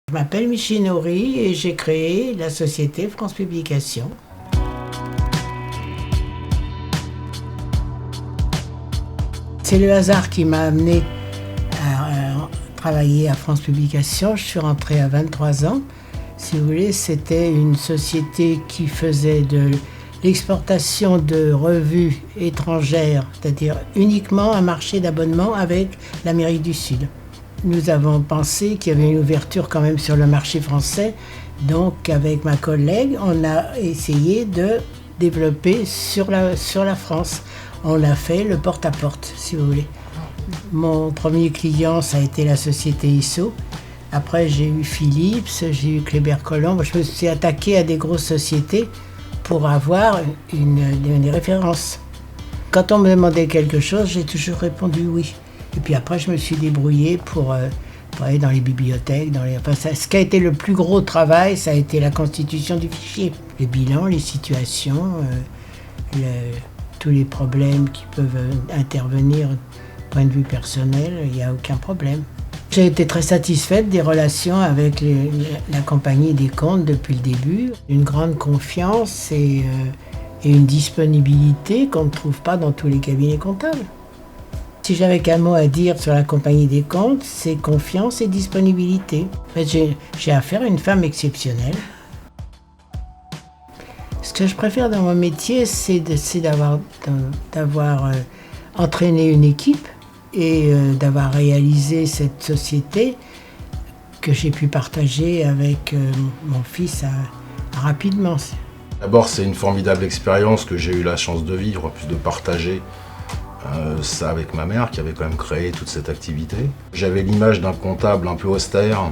Je m'appelle Michinori et j'ai créé la société France Publications. C'est le hasard qui m'a amené à travailler à France Publications. Je suis rentrée à 23 ans. Si vous voulez, c'était une société qui faisait de l'exportation de revues étrangères, c'est-à-dire uniquement un marché d'abonnement avec l'Amérique du Sud. Nous avons pensé qu'il y avait une ouverture quand même sur le marché français. Donc avec ma collègue, on a essayé de développer sur la France. On a fait le porte-à-porte, si vous voulez. Mon premier client, ça a été la société ISO. Après, j'ai eu Philips, j'ai eu Kléber-Colomb. Je me suis attaqué à des grosses sociétés pour avoir des références. Quand on me demandait quelque chose, j'ai toujours répondu oui. Et puis après, je me suis débrouillé pour aller dans les bibliothèques. Ce qui a été le plus gros travail, ça a été la constitution du fichier. Les bilans, les situations, tous les problèmes qui peuvent intervenir du point de vue personnel, il n'y a aucun problème. J'ai été très satisfaite des relations avec la compagnie des comptes depuis le début. Une grande confiance et une disponibilité qu'on ne trouve pas dans tous les cabinets comptables. Si j'avais qu'un mot à dire sur la compagnie des comptes, c'est confiance et disponibilité. En fait, j'ai affaire à une femme exceptionnelle. Ce que je préfère dans mon métier, c'est d'avoir entraîné une équipe et d'avoir réalisé cette société que j'ai pu partager avec mon fils rapidement. D'abord, c'est une formidable expérience que j'ai eu la chance de vivre, plus de partager ça avec ma mère qui avait quand même créé toute cette activité. J'avais l'image d'un comptable un peu austère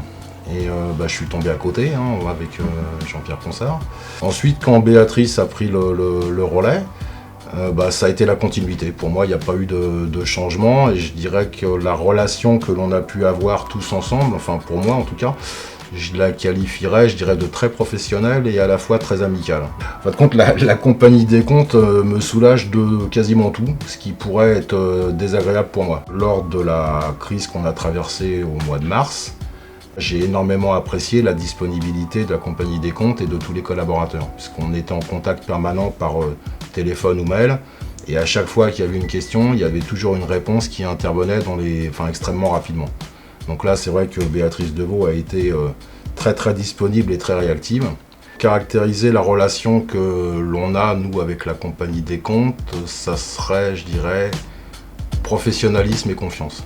et je suis tombé à côté avec Jean-Pierre Ponsard. Ensuite, quand Béatrice a pris le relais, ça a été la continuité. Pour moi, il n'y a pas eu de changement et je dirais que la relation que l'on a pu avoir tous ensemble, enfin pour moi en tout cas, je la qualifierais, je dirais, de très professionnelle et à la fois très amicale. En fin de compte, la compagnie des comptes me soulage de quasiment tout, ce qui pourrait être désagréable pour moi. Lors de la crise qu'on a traversée au mois de mars, j'ai énormément apprécié la disponibilité de la compagnie des comptes et de tous les collaborateurs, puisqu'on était en contact permanent par téléphone ou mail, et à chaque fois qu'il y avait une question, il y avait toujours une réponse qui intervenait extrêmement rapidement. Donc là, c'est vrai que Béatrice Deveau a été très très disponible et très réactive. Caractériser la relation que l'on a, nous, avec la compagnie des comptes, ça serait, je dirais, professionnalisme et confiance.